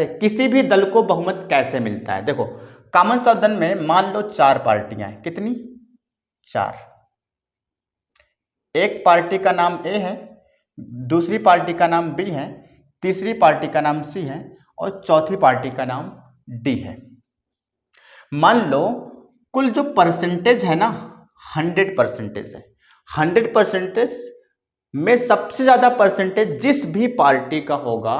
कैसे, किसी भी दल को बहुमत कैसे मिलता है। देखो कॉमन सदन में मान लो 4 पार्टियां हैं, कितनी 4। एक पार्टी का नाम ए है, दूसरी पार्टी का नाम बी है, तीसरी पार्टी का नाम सी है और चौथी पार्टी का नाम डी है। मान लो कुल जो परसेंटेज है ना 100% है। 100% में सबसे ज्यादा परसेंटेज जिस भी पार्टी का होगा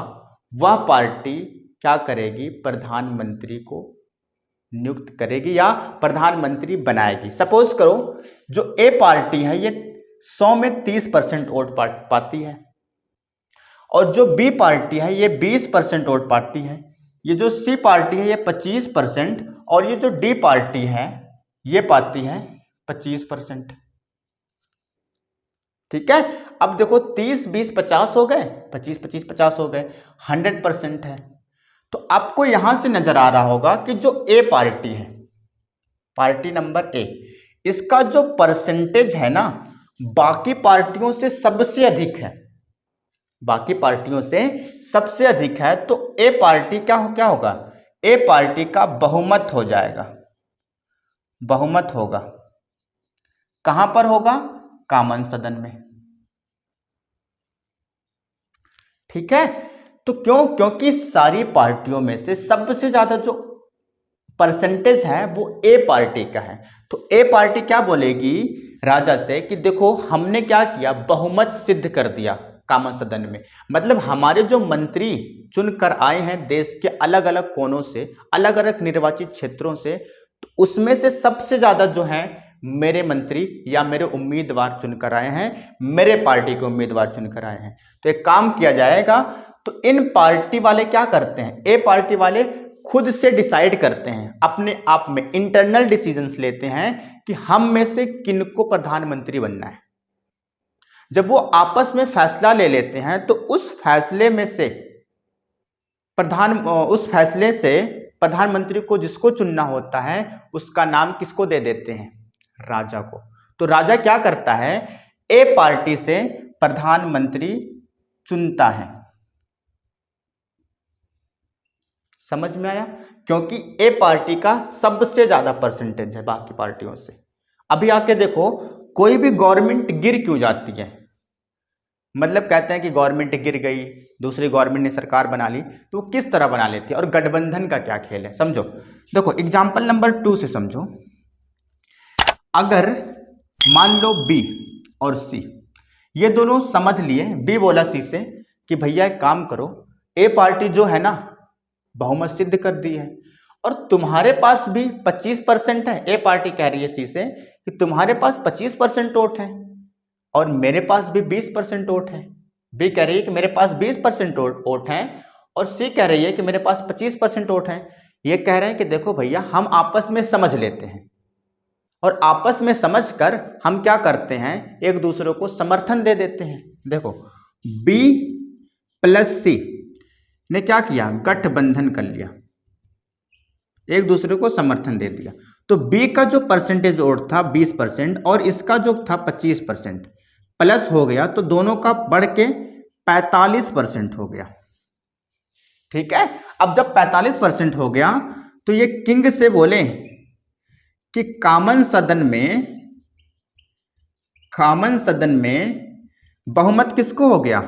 वह पार्टी क्या करेगी, प्रधानमंत्री को नियुक्त करेगी या प्रधानमंत्री बनाएगी। सपोज करो जो ए पार्टी है ये 100 में 30% वोट पाती है और जो बी पार्टी है ये 20% वोट पाती है, ये जो सी पार्टी है ये 25% और ये जो डी पार्टी है ये पाती है 25%। ठीक है, अब देखो 30 20 50 हो गए, 25 25 50 हो गए, 100% है। तो आपको यहां से नजर आ रहा होगा कि जो ए पार्टी है, पार्टी नंबर ए, इसका जो परसेंटेज है ना बाकी पार्टियों से सबसे अधिक है, बाकी पार्टियों से सबसे अधिक है। तो ए पार्टी क्या होगा, ए पार्टी का बहुमत हो जाएगा, बहुमत होगा। कहां पर होगा, कॉमन सदन में। ठीक है, तो क्योंकि सारी पार्टियों में से सबसे ज्यादा जो परसेंटेज है वो ए पार्टी का है। तो ए पार्टी क्या बोलेगी राजा से कि देखो हमने क्या किया, बहुमत सिद्ध कर दिया कॉमन सदन में। मतलब हमारे जो मंत्री चुनकर आए हैं देश के अलग अलग कोनों से, अलग अलग निर्वाचित क्षेत्रों से, तो उसमें से सबसे ज्यादा जो है मेरे मंत्री या मेरे उम्मीदवार चुनकर आए हैं, मेरे पार्टी के उम्मीदवार चुनकर आए हैं। तो एक काम किया जाएगा, तो इन पार्टी वाले क्या करते हैं, ए पार्टी वाले खुद से डिसाइड करते हैं, अपने आप में इंटरनल डिसीजंस लेते हैं कि हम में से किनको प्रधानमंत्री बनना है। जब वो आपस में फैसला ले लेते हैं तो उस फैसले से प्रधानमंत्री को जिसको चुनना होता है उसका नाम किसको दे देते हैं, राजा को। तो राजा क्या करता है, ए पार्टी से प्रधानमंत्री चुनता है। समझ में आया, क्योंकि ए पार्टी का सबसे ज्यादा परसेंटेज है बाकी पार्टियों से। अभी आके देखो कोई भी गवर्नमेंट गिर क्यों जाती है, मतलब कहते हैं कि गवर्नमेंट गिर गई, दूसरी गवर्नमेंट ने सरकार बना ली, तो वो किस तरह बना लेती है और गठबंधन का क्या खेल है, समझो। देखो एग्जाम्पल नंबर 2 से समझो। अगर मान लो बी और सी ये दोनों समझ लिए, बी बोला सी से कि भैया एक काम करो, ए पार्टी जो है ना बहुमत सिद्ध कर दी है और तुम्हारे पास भी 25% है। ए पार्टी कह रही है सी से कि तुम्हारे पास 25% वोट है और मेरे पास भी 20% वोट है। बी कह रही है कि मेरे पास 20% वोट है और सी कह रही है कि मेरे पास 25% वोट है। ये कह रहे हैं कि देखो भैया हम आपस में समझ लेते हैं और आपस में समझकर हम क्या करते हैं, एक दूसरे को समर्थन दे देते हैं। देखो बी प्लस सी ने क्या किया, गठबंधन कर लिया, एक दूसरे को समर्थन दे दिया। तो बी का जो परसेंटेज वोट था 20% और इसका जो था 25% प्लस हो गया, तो दोनों का बढ़ के 45% हो गया। ठीक है, अब जब 45% हो गया तो ये किंग से बोले कि कॉमन सदन में बहुमत किसको हो गया,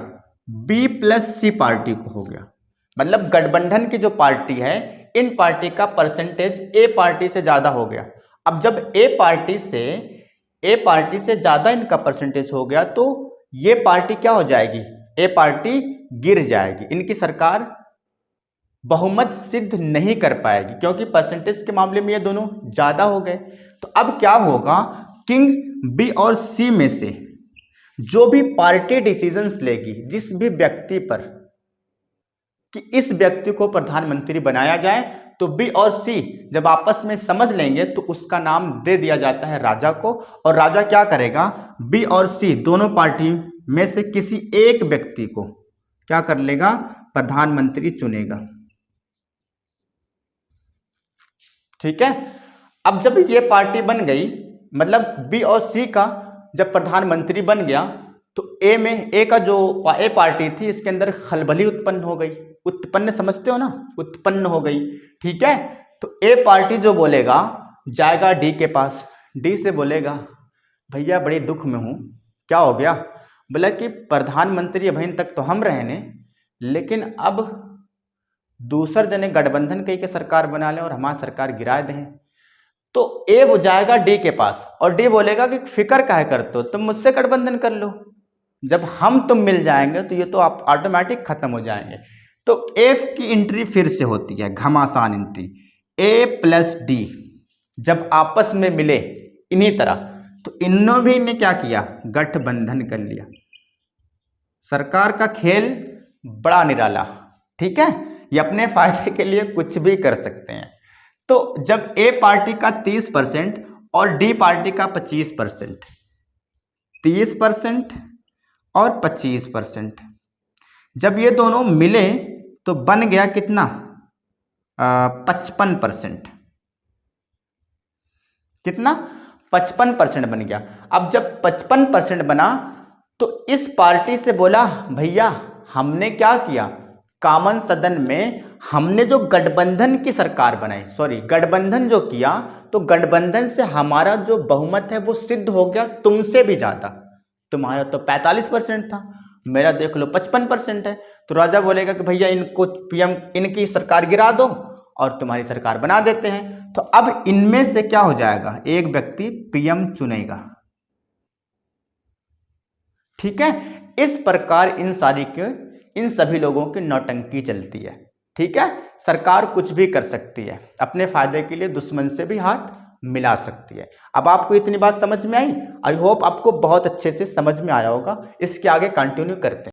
बी प्लस सी पार्टी को हो गया। मतलब गठबंधन की जो पार्टी है इन पार्टी का परसेंटेज ए पार्टी से ज्यादा हो गया। अब जब ए पार्टी से ज्यादा इनका परसेंटेज हो गया तो ये पार्टी क्या हो जाएगी, ए पार्टी गिर जाएगी, इनकी सरकार बहुमत सिद्ध नहीं कर पाएगी क्योंकि परसेंटेज के मामले में ये दोनों ज्यादा हो गए। तो अब क्या होगा, किंग बी और सी में से जो भी पार्टी डिसीजंस लेगी जिस भी व्यक्ति पर कि इस व्यक्ति को प्रधानमंत्री बनाया जाए, तो बी और सी जब आपस में समझ लेंगे तो उसका नाम दे दिया जाता है राजा को और राजा क्या करेगा, बी और सी दोनों पार्टी में से किसी एक व्यक्ति को क्या कर लेगा, प्रधानमंत्री चुनेगा। ठीक है, अब जब ये पार्टी बन गई, मतलब बी और सी का जब प्रधानमंत्री बन गया तो ए का जो ए पार्टी थी इसके अंदर खलबली उत्पन्न हो गई। उत्पन्न समझते हो ना, उत्पन्न हो गई, ठीक है। तो ए पार्टी जो बोलेगा जाएगा डी के पास, डी से बोलेगा भैया बड़े दुख में हूँ, क्या हो गया, बोला कि प्रधानमंत्री अभी तक तो हम रहे ने, लेकिन अब दूसर जने गठबंधन कही के सरकार बना लें और हमारी सरकार गिरा दें। तो ए वो जाएगा डी के पास और डी बोलेगा कि फिक्र काहे करते हो, तुम मुझसे गठबंधन कर लो, जब हम तुम मिल जाएंगे तो ये तो आप ऑटोमेटिक खत्म हो जाएंगे। तो एफ की एंट्री फिर से होती है घमासान एंट्री, ए प्लस डी जब आपस में मिले इन्हीं तरह, तो इन्होंने भी ने क्या किया, गठबंधन कर लिया। सरकार का खेल बड़ा निराला, ठीक है, ये अपने फायदे के लिए कुछ भी कर सकते हैं। तो जब ए पार्टी का 30% और डी पार्टी का 25%, 30% और 25%, जब ये दोनों मिले तो बन गया कितना, 55%, कितना, 55% बन गया। अब जब 55% बना तो इस पार्टी से बोला भैया हमने क्या किया, कॉमन सदन में हमने जो गठबंधन की सरकार बनाई, सॉरी गठबंधन जो किया, तो गठबंधन से हमारा जो बहुमत है वो सिद्ध हो गया तुमसे भी ज्यादा, तुम्हारा तो 45% था, मेरा देख लो 55% है। तो राजा बोलेगा कि भैया इनको पीएम, इनकी सरकार गिरा दो और तुम्हारी सरकार बना देते हैं। तो अब इनमें से क्या हो जाएगा, एक व्यक्ति पीएम चुनेगा, ठीक है। इस प्रकार इन सभी लोगों की नौटंकी चलती है, ठीक है। सरकार कुछ भी कर सकती है, अपने फायदे के लिए दुश्मन से भी हाथ मिला सकती है। अब आपको इतनी बात समझ में आई, आई होप आपको बहुत अच्छे से समझ में आया होगा। इसके आगे कंटिन्यू करते हैं।